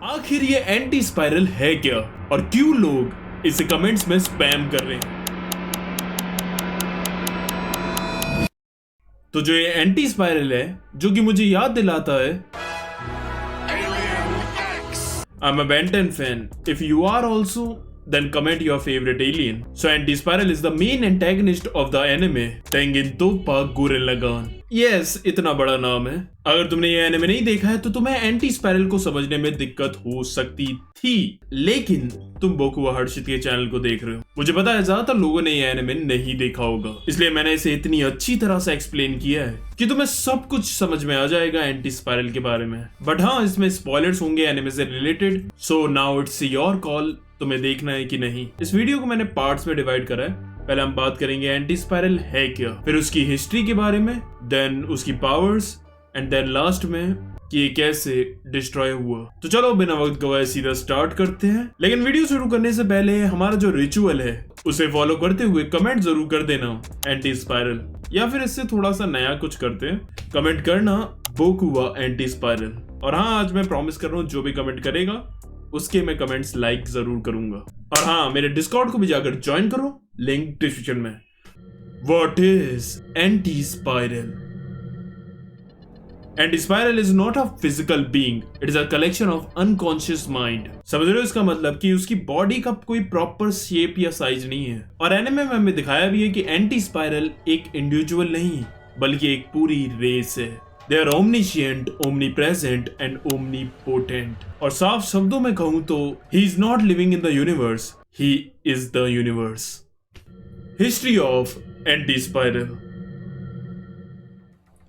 आखिर ये anti spiral है क्या और क्यों लोग इसे कमेंट्स में स्पैम कर रहे हैं? तो जो ये एंटी स्पाइरल है जो कि मुझे याद दिलाता है I'm a Ben 10 fan. If you are also, then comment your favorite alien. So Anti-Spiral is the main antagonist of the anime Tengen Toppa Gurren Lagann. Yes, इतना बड़ा नाम है। अगर तुमने ये एनिमे नहीं देखा है तो तुम्हें एंटी स्पाइरल को समझने में दिक्कत हो सकती थी, लेकिन तुम बोकुवा हर्षित के चैनल को देख रहे हो। मुझे पता है ज्यादातर लोगों ने ये एनिमे नहीं देखा होगा, इसलिए मैंने इसे इतनी अच्छी तरह से एक्सप्लेन किया है कि तुम्हें सब कुछ समझ में आ जाएगा एंटी स्पाइरल के बारे में। बट हाँ, इसमें स्पॉयलर्स होंगे एनिमे से related, so now it's your call, तुम्हें देखना है कि नहीं। इस वीडियो को मैंने पार्ट्स में डिवाइड करा है। पहले हम बात करेंगे एंटी स्पाइरल है क्या, फिर उसकी हिस्ट्री के बारे में, देन उसकी पावर्स, एंड देन लास्ट में कि ये कैसे डिस्ट्रॉय हुआ। तो चलो बिना वक्त गवाए सीधा स्टार्ट करते हैं। लेकिन वीडियो शुरू करने से पहले हमारा जो रिचुअल है उसे फॉलो करते हुए कमेंट जरूर कर देना एंटी स्पाइरल, या फिर इससे थोड़ा सा नया कुछ करते हैं। कमेंट करना बोकुवा एंटी स्पाइरल। और हाँ, आज मैं प्रॉमिस कर रहा हूँ जो भी कमेंट करेगा उसके मैं कमेंट्स लाइक जरूर करूंगा। और हाँ, मेरे डिस्कॉर्ड को भी जाकर ज्वाइन करो, लिंक डिस्क्रिप्शन में। What is anti spiral? Anti-Spiral is not a physical being, it is a collection of unconscious mind. समझ रहे हो इसका मतलब कि उसकी बॉडी का कोई प्रॉपर शेप या साइज नहीं है। और एनिमे में हमें दिखाया भी है कि एंटी-स्पाइरल एक इंडिविजुअल नहीं बल्कि एक पूरी रेस है। They are omniscient, omnipresent and omnipotent. और साफ शब्दों में कहूं तो he is not living in the universe, he is the universe. History of Anti-Spiral.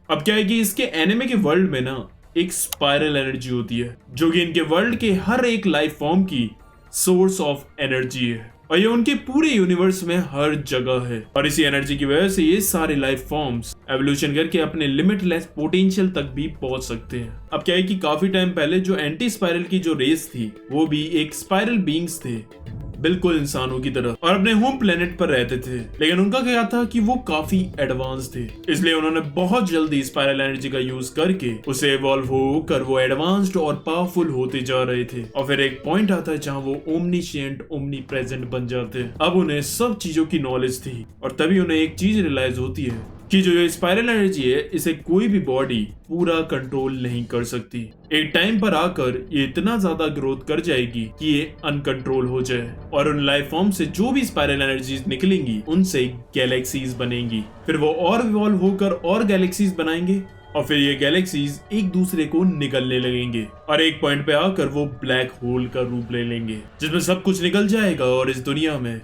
अब क्या है कि इसके एनिमे के वर्ल्ड में ना एक स्पाइरल एनर्जी होती है जो कि इनके वर्ल्ड के हर एक लाइफ फॉर्म की सोर्स ऑफ एनर्जी है, और ये उनके पूरे यूनिवर्स में हर जगह है। और इसी एनर्जी की वजह से ये सारे लाइफ फॉर्म्स एवोल्यूशन करके अपने लिमिटलेस पोटेंशियल तक भी पहुंच सकते हैं। अब क्या है कि काफी टाइम पहले जो एंटी स्पाइरल की जो रेस थी वो भी एक स्पाइरल बींग्स थे, बिल्कुल इंसानों की तरह, और अपने होम प्लेनेट पर रहते थे। लेकिन उनका क्या था कि वो काफी एडवांस थे, इसलिए उन्होंने बहुत जल्दी स्पाइरल एनर्जी का यूज करके उसे इवॉल्व होकर वो एडवांस्ड और पावरफुल होते जा रहे थे। और फिर एक पॉइंट आता है जहां वो ओमनीशिएंट, ओमनीप्रेजेंट बन जाते हैं। अब उन्हें सब चीजों की नॉलेज थी, और तभी उन्हें एक चीज रियलाइज होती है कि जो ये स्पाइरल एनर्जी है इसे कोई भी बॉडी पूरा कंट्रोल नहीं कर सकती। एक टाइम पर आकर ये इतना ज्यादा ग्रोथ कर जाएगी कि ये अनकंट्रोल हो जाए, और उन लाइफ फॉर्म से जो भी स्पाइरल एनर्जीज निकलेंगी उनसे गैलेक्सीज बनेंगी। फिर वो और इवॉल्व होकर और गैलेक्सीज बनाएंगे, और फिर ये गैलेक्सीज एक दूसरे को निगलने लगेंगे, और एक पॉइंट पे आकर वो ब्लैक होल का रूप ले लेंगे जिसमें सब कुछ निकल जाएगा और इस दुनिया में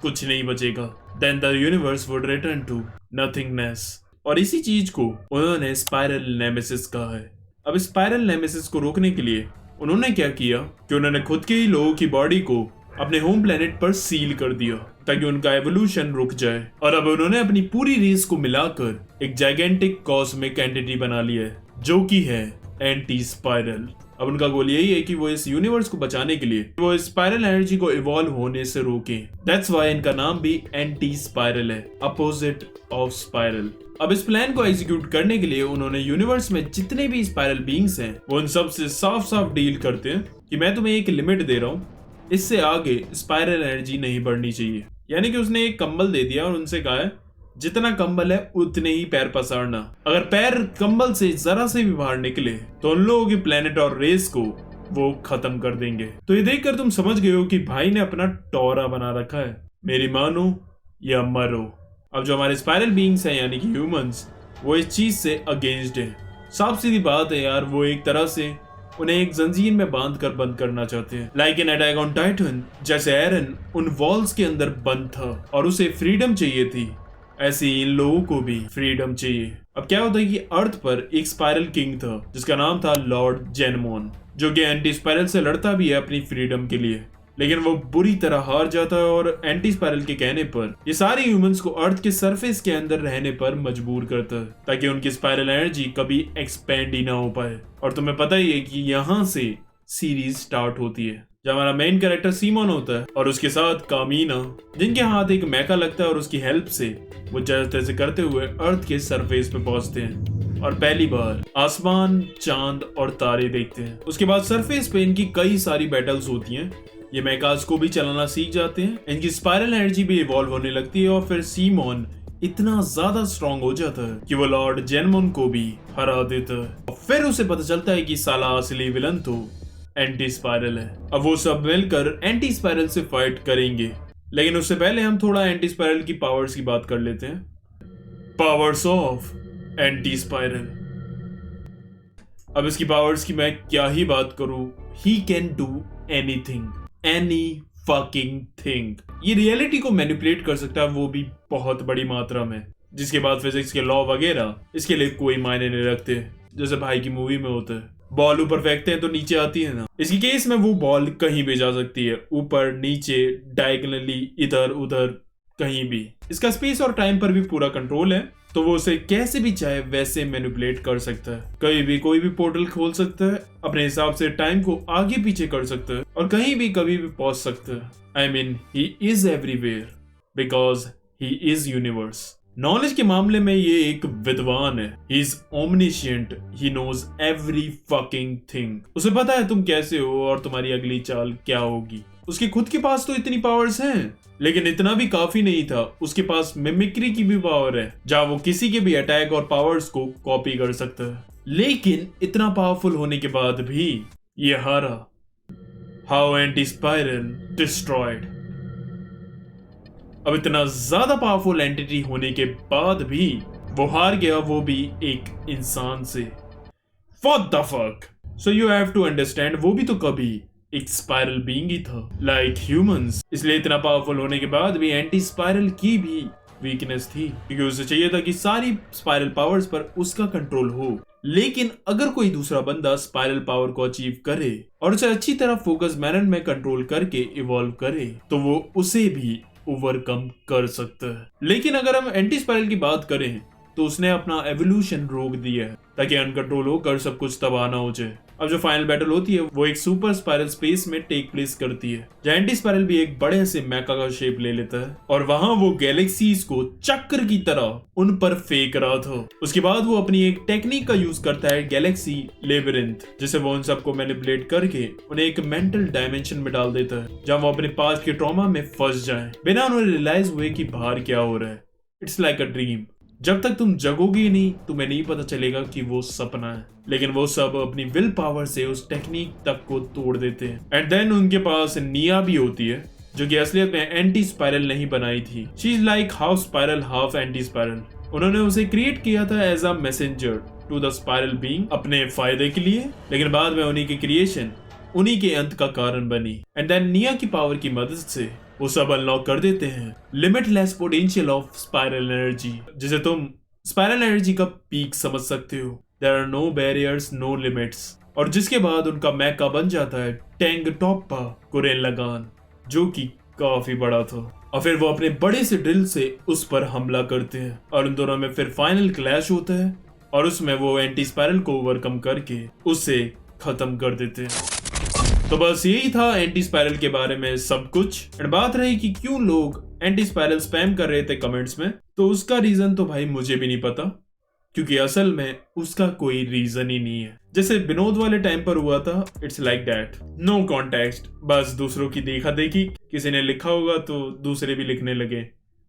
कुछ नहीं बचेगा। Then the universe would return to nothingness. और इसी चीज को उन्होंने स्पाइरल नेमेसिस कहा है। अब स्पाइरल नेमेसिस को रोकने के लिए उन्होंने क्या किया कि उन्होंने खुद के ही लोगों की बॉडी को अपने होम प्लेनेट पर सील कर दिया ताकि उनका एवोल्यूशन रुक जाए। और अब उन्होंने अपनी पूरी रेस को मिलाकर एक जाइगेंटिक कॉस्मिक एंटिटी बना लिया है जो कि है एंटी स्पाइरल। अब उनका गोल यही है कि वो इस यूनिवर्स को बचाने के लिए वो स्पाइरल एनर्जी को इवॉल्व होने से रोकें। दैट्स व्हाई इनका नाम भी एंटी स्पाइरल है, अपोजिट ऑफ स्पाइरल। अब इस प्लान को एग्जीक्यूट करने के लिए उन्होंने यूनिवर्स में जितने भी स्पाइरल बीइंग्स हैं वो उन सब से साफ साफ डील करते हैं कि मैं तुम्हें एक लिमिट दे रहा हूँ, इससे आगे स्पाइरल एनर्जी नहीं बढ़नी चाहिए। यानी कि उसने एक कंबल दे दिया और उनसे कहा है जितना कंबल है उतने ही पैर पसारना। अगर पैर कंबल से जरा से भी बाहर निकले तो उन लोगों के प्लेनेट और रेस को वो खत्म कर देंगे। तो ये देखकर तुम समझ गए हो कि भाई ने अपना टोरा बना रखा है, मेरी मानो या मरो। अब जो हमारे स्पाइरल बीइंग्स हैं यानी कि ह्यूमंस, वो इस चीज से अगेंस्ट है। साफ सीधी बात है यार, वो एक तरह से उन्हें एक जंजीर में बांध कर बंद करना चाहते हैं। Like in attack on Titan, जैसे एरन उन वॉल्स के अंदर बंद था और उसे फ्रीडम चाहिए थी, ऐसे ही इन लोगों को भी फ्रीडम चाहिए। अब क्या होता है कि अर्थ पर एक स्पाइरल किंग था जिसका नाम था लॉर्ड जेनमोन, जो कि एंटी स्पाइरल से लड़ता भी है अपनी फ्रीडम के लिए, लेकिन वो बुरी तरह हार जाता है और एंटी स्पाइरल के कहने पर ये सारे ह्यूमंस को अर्थ के सरफेस के अंदर रहने पर मजबूर करता है ताकि उनकी स्पाइरल एनर्जी कभी एक्सपेंड ही ना हो पाए। और तुम्हें पता ही है कि यहाँ से सीरीज स्टार्ट होती है जब हमारा मेन कैरेक्टर सीमोन होता है और उसके साथ कामीना, जिनके हाथ एक मैका लगता है, और उसकी हेल्प से वो जैसे तैसे करते हुए अर्थ के सरफेस पे पहुंचते हैं। और पहली बार आसमान, चांद और तारे देखते हैं। उसके बाद सरफेस पे इनकी कई सारी बैटल्स होती हैं। ये मैकाज को भी चलाना सीख जाते हैं, इनकी स्पाइरल एनर्जी भी इवॉल्व होने लगती है और फिर सीमोन इतना ज्यादा स्ट्रॉन्ग हो जाता है कि वो लॉर्ड जेनमोन को भी हरा देता है। फिर उसे पता चलता है कि साला असली विलन तो एंटी स्पाइरल है। अब वो सब मिलकर एंटी स्पाइरल से फाइट करेंगे, लेकिन उससे पहले हम थोड़ा एंटी स्पाइरल की पावर्स की बात कर लेते हैं। Powers of anti spiral. अब इसकी पावर्स की मैं क्या ही बात करूं। He can do anything, any fucking thing. ये रियलिटी को मैनिपुलेट कर सकता है, वो भी बहुत बड़ी मात्रा में, जिसके बाद फिजिक्स के लॉ वगैरह इसके लिए कोई मायने नहीं रखते। जैसे भाई की मूवी में होता है, बॉल ऊपर फेंकते हैं तो नीचे आती है ना। इसकी केस में वो बॉल कहीं भी जा सकती है, ऊपर, नीचे, डायगोनली, इधर उधर, कहीं भी। इसका स्पेस और टाइम पर भी पूरा कंट्रोल है, तो वो उसे कैसे भी चाहे वैसे मैनिपुलेट कर सकता है। कहीं भी कोई भी पोर्टल खोल सकता है, अपने हिसाब से टाइम को आगे पीछे कर सकता है और कहीं भी कभी भी पहुंच सकता है। I mean he is everywhere because he is universe. Knowledge के मामले में ये एक विद्वान है। He is omniscient, he knows every fucking thing. उसे पता है तुम कैसे हो और तुम्हारी अगली चाल क्या होगी। उसके खुद के पास तो इतनी पावर्स हैं, लेकिन इतना भी काफी नहीं था। उसके पास मिमिक्री की भी पावर है, जहां वो किसी के भी अटैक और पावर्स को कॉपी कर सकता है। लेकिन इतना पावरफुल होने के बाद भी ये हारा। How anti spiral destroyed. अब इतना ज्यादा पावरफुल एंटिटी होने के बाद भी वो हार गया, वो भी एक इंसान से। What the fuck? So you have to understand, वो भी तो कभी एक स्पाइरल बीइंग ही था, लाइक ह्यूमंस। इसलिए इतना पावरफुल होने के बाद भी एंटी स्पाइरल की भी वीकनेस थी, क्योंकि उसे चाहिए था कि सारी स्पाइरल पावर्स पर उसका कंट्रोल हो। लेकिन अगर कोई दूसरा बंदा स्पाइरल पावर को अचीव करे और उसे अच्छी तरह फोकस मैनर में कंट्रोल करके इवॉल्व करे, तो वो उसे भी ओवरकम कर सकता है। लेकिन अगर हम एंटी स्पाइरल की बात करें तो उसने अपना एवोल्यूशन रोक दिया है, ताकि अनकंट्रोल होकर सब कुछ तबाह ना हो जाए। अब जो फाइनल बैटल होती है वो एक सुपर स्पाइरल स्पेस में टेक प्लेस करती है, जहाँ एंटी स्पाइरल भी एक बड़े से मैका का शेप ले लेता है और वहां वो गैलेक्सीज को चक्कर की तरह उन पर फेंक रहा था। उसके बाद वो अपनी एक टेक्निक का यूज करता है, गैलेक्सी लेबिरिंथ, जिसे वो उन सबको मैनिपुलेट करके उन्हें एक मेंटल डायमेंशन में डाल देता है, जहाँ वो अपने पास्ट के ट्रॉमा में फंस जाए बिना उन्हें रियलाइज हुए कि बाहर क्या हो रहा है। It's like a dream. जब तक तुम जगोगे ही नहीं, तुम्हें नहीं पता चलेगा कि वो सपना है। लेकिन वो सब अपनी विल पावर से उस टेक्निक तक को तोड़ देते हैं। एंड देन उनके पास निया भी होती है, जो कि असलियत में एंटी स्पाइरल नहीं बनाई थी। She is like half spiral half anti spiral. उन्होंने उसे क्रिएट किया था as a messenger to the spiral being, अपने फायदे के लिए, लेकिन बाद में उन्हीं की क्रिएशन उन्हीं के अंत का कारण बनी। एंड देन निया की पावर की मदद से वो सब अनलॉक कर देते हैं limitless potential of spiral energy, जिसे तुम स्पाइरल एनर्जी का पीक समझ सकते हो। There are no barriers, no limits. और जिसके बाद उनका मैका बन जाता है टेंग टॉप्पा कुरेन लगान, जो कि काफी बड़ा था। और फिर वो अपने बड़े से ड्रिल से उस पर हमला करते हैं और उन दोनों में फिर फाइनल क्लैश होता है और उसमें वो एंटी स्पाइरल को ओवरकम करके उसे खत्म कर देते हैं। तो बस यही था एंटी स्पाइरल के बारे में सब कुछ। एंड बात रही कि क्यों लोग एंटी स्पाइरल स्पैम कर रहे थे कमेंट्स में, तो उसका रीजन तो भाई मुझे भी नहीं पता, क्योंकि असल में उसका कोई रीजन ही नहीं है। जैसे विनोद वाले टाइम पर हुआ था, it's like that, no context, बस दूसरों की देखा देखी, किसी ने लिखा होगा तो दूसरे भी लिखने लगे।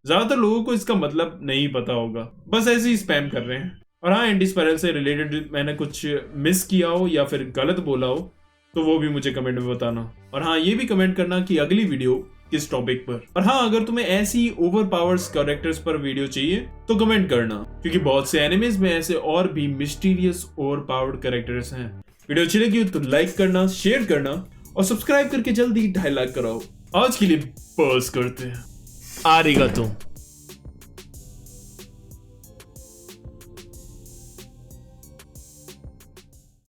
ज्यादातर लोगों को इसका मतलब नहीं पता होगा, बस ऐसे ही स्पैम कर रहे हैं। और हाँ, एंटी स्पाइरल से रिलेटेड मैंने कुछ मिस किया हो या फिर गलत बोला हो तो वो भी मुझे कमेंट में बताना। और हाँ, ये भी कमेंट करना कि अगली वीडियो किस टॉपिक पर। और हाँ, अगर तुम्हें ऐसी ओवर पावर्स कैरेक्टर्स पर वीडियो चाहिए तो कमेंट करना, क्योंकि बहुत से एनिमेज में ऐसे और भी मिस्टीरियस ओवर पावर्ड कैरेक्टर्स हैं। वीडियो अच्छी लगी तो लाइक करना, शेयर करना और सब्सक्राइब करके जल्दी 2.5 लाख कराओ। आज के लिए बस करते हैं। आरिगातो।